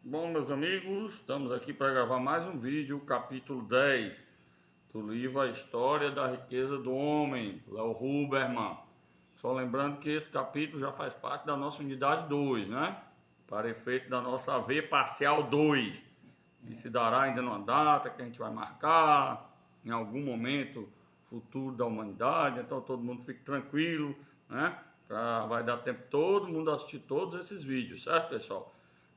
Bom, meus amigos, estamos aqui para gravar mais um vídeo, capítulo 10 do livro A História da Riqueza do Homem, Léo Huberman. Só lembrando que esse capítulo já faz parte da nossa unidade 2, né? Para efeito da nossa AV parcial 2, que se dará ainda numa data que a gente vai marcar, em algum momento futuro da humanidade, então todo mundo fique tranquilo, né? Vai dar tempo todo mundo assistir todos esses vídeos, certo, pessoal?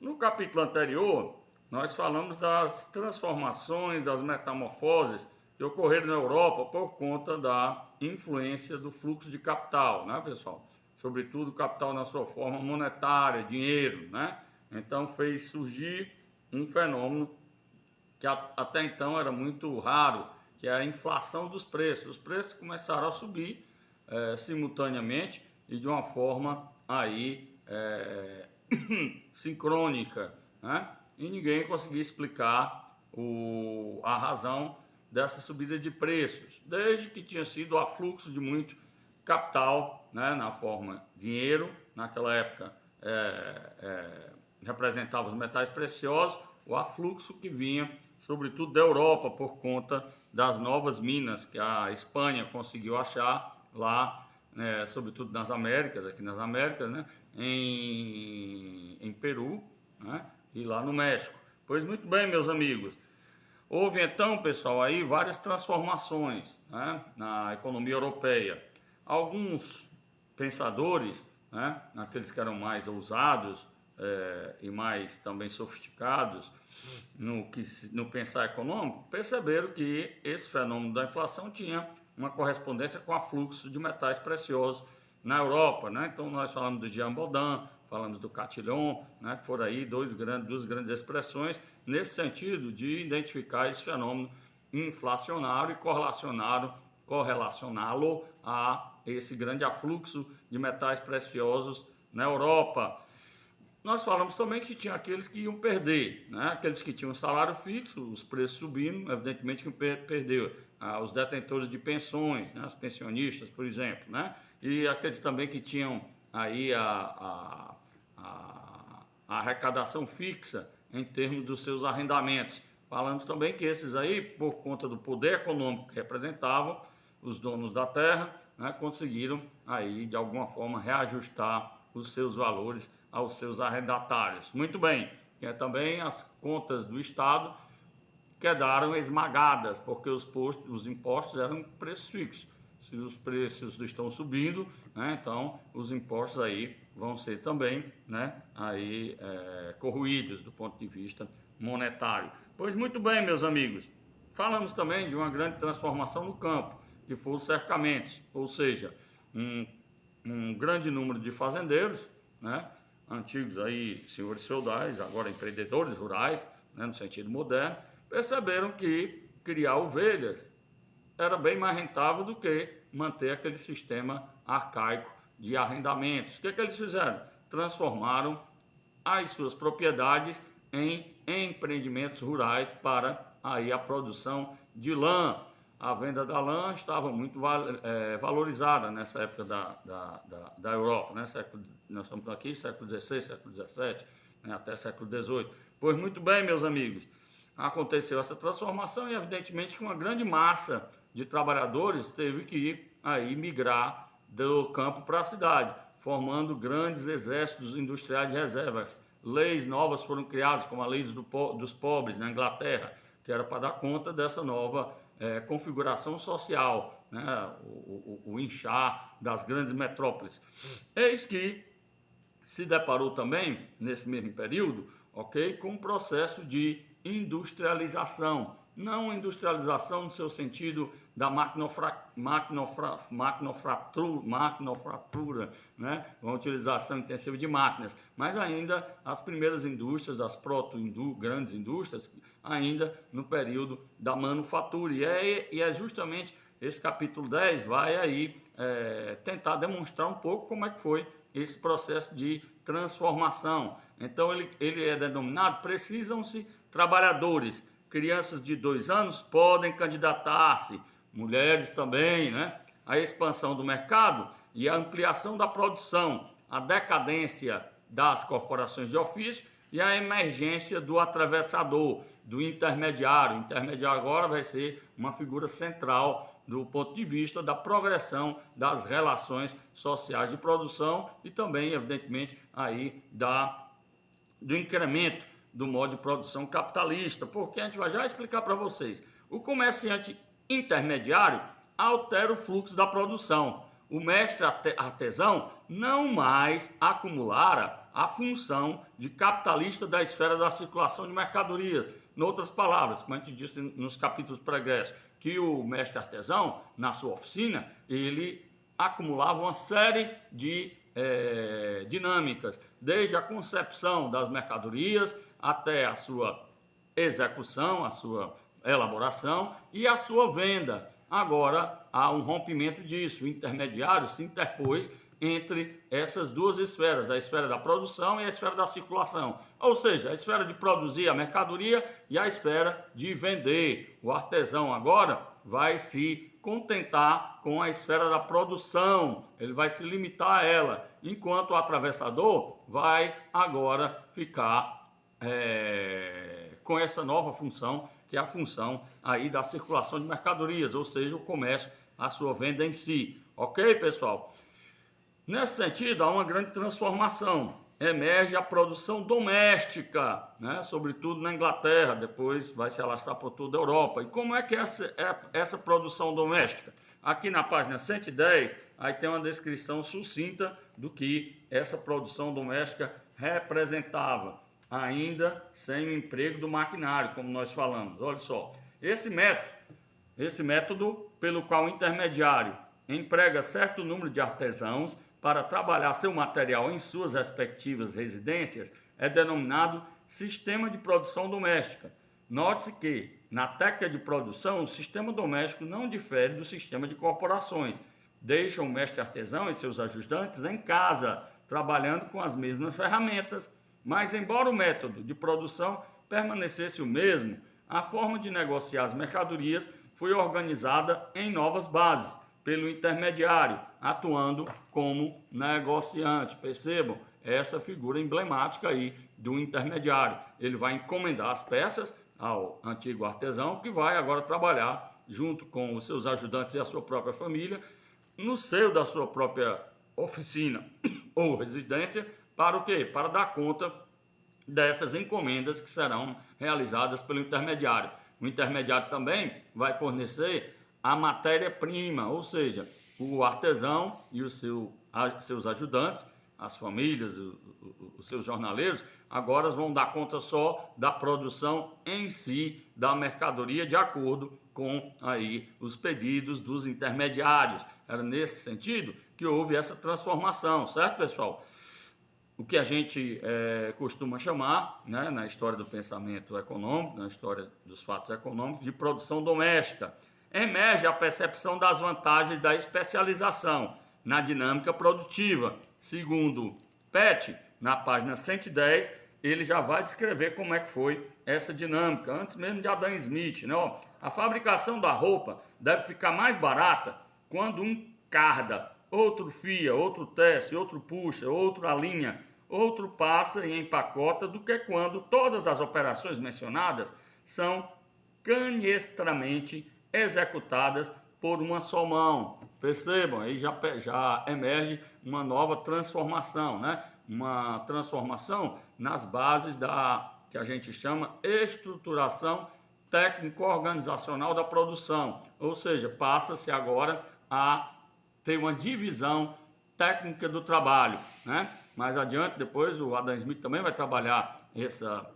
No capítulo anterior, nós falamos das transformações, das metamorfoses que ocorreram na Europa por conta da influência do fluxo de capital, né, pessoal? Sobretudo capital na sua forma monetária, dinheiro, né? Então fez surgir um fenômeno que até então era muito raro, que é a inflação dos preços. Os preços começaram a subir simultaneamente e de uma forma aí sincrônica, né? E ninguém conseguia explicar a razão dessa subida de preços, desde que tinha sido o afluxo de muito capital, né, na forma dinheiro, naquela época representava os metais preciosos, o afluxo que vinha, sobretudo da Europa, por conta das novas minas que a Espanha conseguiu achar lá, sobretudo nas Américas, aqui nas Américas, né, em Peru, né, e lá no México. Pois muito bem, meus amigos, houve então, pessoal, aí várias transformações, né, na economia europeia. Alguns pensadores, né, aqueles que eram mais ousados e mais também sofisticados no pensar econômico, perceberam que esse fenômeno da inflação tinha uma correspondência com o fluxo de metais preciosos na Europa, né? Então nós falamos do Jean Baudin, falamos do Chatillon, né, que foram aí duas grandes expressões nesse sentido de identificar esse fenômeno inflacionário e correlacioná-lo a esse grande afluxo de metais preciosos na Europa. Nós falamos também que tinha aqueles que iam perder, né? Aqueles que tinham salário fixo, os preços subindo, evidentemente que perdeu. Os detentores de pensões, né? Os pensionistas, por exemplo, né? E aqueles também que tinham aí a arrecadação fixa em termos dos seus arrendamentos. Falamos também que esses aí, por conta do poder econômico que representavam, os donos da terra, né, conseguiram aí de alguma forma reajustar os seus valores aos seus arrendatários. Muito bem, também as contas do Estado quedaram esmagadas, porque os impostos eram preços fixos. Se os preços estão subindo, né, então os impostos aí vão ser também, né, aí, corroídos do ponto de vista monetário. Pois muito bem, meus amigos, falamos também de uma grande transformação no campo, que foram os cercamentos, ou seja, um grande número de fazendeiros, né, antigos aí senhores feudais, agora empreendedores rurais, né, no sentido moderno, perceberam que criar ovelhas era bem mais rentável do que manter aquele sistema arcaico de arrendamentos. O que eles fizeram? Transformaram as suas propriedades em empreendimentos rurais para aí a produção de lã. A venda da lã estava muito valorizada nessa época da Europa, né? Nós estamos aqui século XVI, século XVII, né? Até século XVIII. Pois muito bem, meus amigos, aconteceu essa transformação e evidentemente que uma grande massa de trabalhadores teve que aí migrar do campo para a cidade, formando grandes exércitos industriais de reservas. Leis novas foram criadas, como a lei dos pobres na Inglaterra, que era para dar conta dessa nova configuração social, né? O inchar das grandes metrópoles. Eis que se deparou também, nesse mesmo período, ok, com um processo de industrialização. Não industrialização no seu sentido da maquinofatura, né? Uma utilização intensiva de máquinas, mas ainda as primeiras indústrias, as grandes indústrias, ainda no período da manufatura. E é justamente esse capítulo 10 vai aí tentar demonstrar um pouco como é que foi esse processo de transformação. Então ele é denominado precisam-se trabalhadores. Crianças de 2 anos podem candidatar-se, mulheres também, né? A expansão do mercado e a ampliação da produção, a decadência das corporações de ofício e a emergência do atravessador, do intermediário. O intermediário agora vai ser uma figura central do ponto de vista da progressão das relações sociais de produção e também, evidentemente, aí do incremento do modo de produção capitalista, porque a gente vai já explicar para vocês. O comerciante intermediário altera o fluxo da produção. O mestre artesão não mais acumulara a função de capitalista da esfera da circulação de mercadorias. Em outras palavras, como a gente disse nos capítulos pregressos, que o mestre artesão, na sua oficina, ele acumulava uma série de dinâmicas, desde a concepção das mercadorias até a sua execução, a sua elaboração e a sua venda. Agora há um rompimento disso, o intermediário se interpôs entre essas duas esferas, a esfera da produção e a esfera da circulação, ou seja, a esfera de produzir a mercadoria e a esfera de vender. O artesão agora vai se contentar com a esfera da produção, ele vai se limitar a ela, enquanto o atravessador vai agora ficar com essa nova função, que é a função aí da circulação de mercadorias, ou seja, o comércio, a sua venda em si. Ok, pessoal? Nesse sentido, há uma grande transformação. Emerge a produção doméstica, né? Sobretudo na Inglaterra, depois vai se alastrar por toda a Europa. E como é que é essa produção doméstica? Aqui na página 110, aí tem uma descrição sucinta do que essa produção doméstica representava, ainda sem o emprego do maquinário, como nós falamos. Olha só, esse método pelo qual o intermediário emprega certo número de artesãos para trabalhar seu material em suas respectivas residências é denominado sistema de produção doméstica. Note-se que, na técnica de produção, o sistema doméstico não difere do sistema de corporações. Deixa o mestre artesão e seus ajudantes em casa, trabalhando com as mesmas ferramentas, mas embora o método de produção permanecesse o mesmo, a forma de negociar as mercadorias foi organizada em novas bases, pelo intermediário, atuando como negociante. Percebam essa figura emblemática aí do intermediário. Ele vai encomendar as peças ao antigo artesão, que vai agora trabalhar junto com os seus ajudantes e a sua própria família, no seio da sua própria oficina ou residência, para o quê? Para dar conta dessas encomendas que serão realizadas pelo intermediário. O intermediário também vai fornecer a matéria-prima, ou seja, o artesão e os seus ajudantes, as famílias, os seus jornaleiros, agora vão dar conta só da produção em si, da mercadoria, de acordo com aí os pedidos dos intermediários. Era nesse sentido que houve essa transformação, certo, pessoal? O que a gente costuma chamar, né, na história do pensamento econômico, na história dos fatos econômicos, de produção doméstica. Emerge a percepção das vantagens da especialização na dinâmica produtiva. Segundo Pett, na página 110, ele já vai descrever como é que foi essa dinâmica, antes mesmo de Adam Smith, né? Ó, a fabricação da roupa deve ficar mais barata quando um carda, outro fia, outro tece, outro puxa, outro alinha, outro passa e empacota, do que quando todas as operações mencionadas são canestramente executadas por uma só mão. Percebam, aí já emerge uma nova transformação, né? Uma transformação nas bases que a gente chama estruturação técnico-organizacional da produção, ou seja, passa-se agora a ter uma divisão técnica do trabalho, né? Mais adiante, depois, o Adam Smith também vai trabalhar essa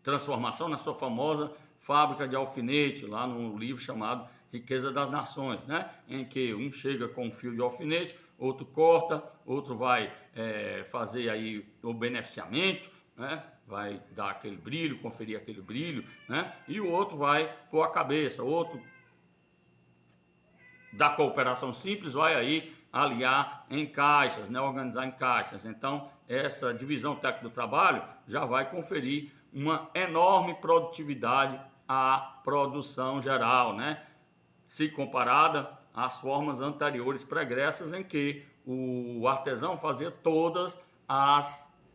transformação na sua famosa fábrica de alfinete, lá no livro chamado Riqueza das Nações, né? Em que um chega com um fio de alfinete, outro corta, outro vai fazer aí o beneficiamento, né? Vai dar aquele brilho, conferir aquele brilho, né? E o outro vai pôr a cabeça, outro da cooperação simples vai aí aliar em caixas, né? Organizar em caixas. Então, essa divisão técnica do trabalho já vai conferir uma enorme produtividade à produção geral, né? Se comparada às formas anteriores pregressas, em que o artesão fazia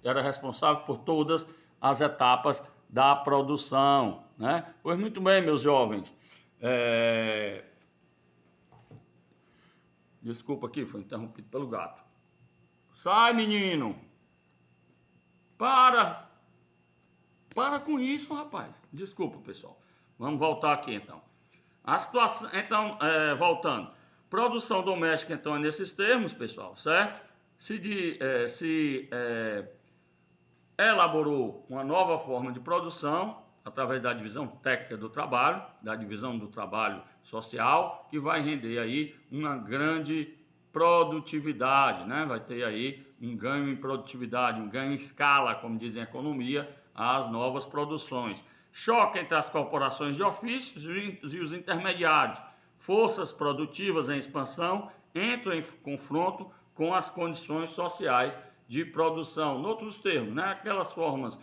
era responsável por todas as etapas da produção, né? Pois muito bem, meus jovens. Desculpa aqui, foi interrompido pelo gato. Sai, menino! Para com isso, rapaz. Desculpa, pessoal. Vamos voltar aqui, então. A situação, então, voltando. Produção doméstica, então, é nesses termos, pessoal, certo? Se elaborou uma nova forma de produção através da divisão técnica do trabalho, da divisão do trabalho social, que vai render aí uma grande produtividade, né? Vai ter aí um ganho em produtividade, um ganho em escala, como dizem a economia, as novas produções. Choque entre as corporações de ofícios e os intermediários. Forças produtivas em expansão entram em confronto com as condições sociais de produção. Em outros termos, né? Aquelas formas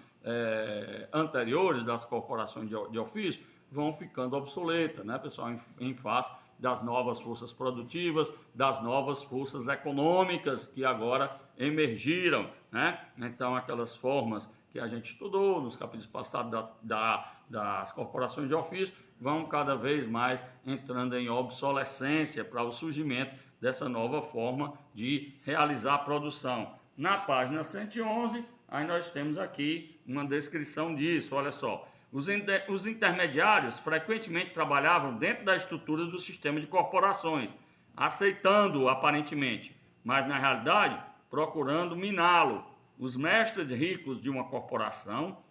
anteriores das corporações de ofício vão ficando obsoletas, né, pessoal, em face das novas forças produtivas, das novas forças econômicas que agora emergiram, né? Então, aquelas formas que a gente estudou nos capítulos passados das corporações de ofício vão cada vez mais entrando em obsolescência para o surgimento dessa nova forma de realizar a produção. Na página 111, aí nós temos aqui uma descrição disso, olha só. Os intermediários frequentemente trabalhavam dentro da estrutura do sistema de corporações, aceitando-o aparentemente, mas na realidade procurando miná-lo. Os mestres ricos de uma corporação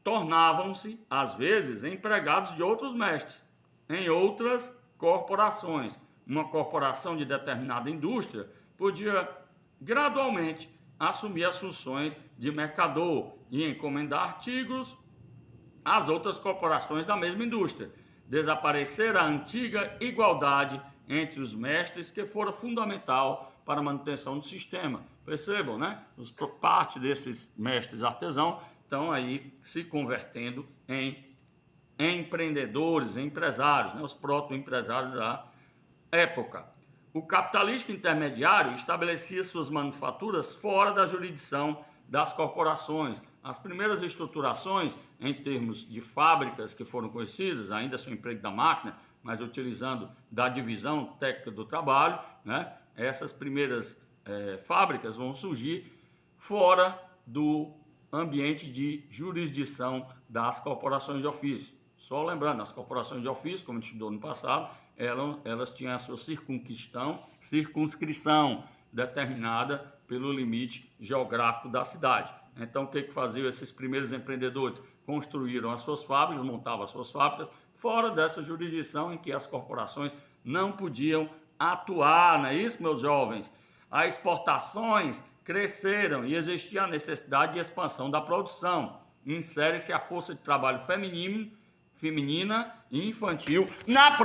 tornavam-se, às vezes, empregados de outros mestres em outras corporações. Uma corporação de determinada indústria podia gradualmente assumir as funções de mercador e encomendar artigos às outras corporações da mesma indústria. Desaparecer a antiga igualdade entre os mestres, que fora fundamental para a manutenção do sistema. Percebam, né? Parte desses mestres artesãos estão aí se convertendo em empreendedores, empresários, né? Os proto-empresários da época. O capitalista intermediário estabelecia suas manufaturas fora da jurisdição das corporações. As primeiras estruturações, em termos de fábricas que foram conhecidas, ainda sem o emprego da máquina, mas utilizando da divisão técnica do trabalho, né? Essas primeiras fábricas vão surgir fora do ambiente de jurisdição das corporações de ofício. Só lembrando, as corporações de ofício, como a gente estudou no passado, elas tinham a sua circunscrição determinada pelo limite geográfico da cidade. Então, o que faziam esses primeiros empreendedores? Construíram as suas fábricas, montavam as suas fábricas fora dessa jurisdição em que as corporações não podiam atuar, não é isso, meus jovens? As exportações cresceram e existia a necessidade de expansão da produção. Insere-se a força de trabalho feminina e infantil na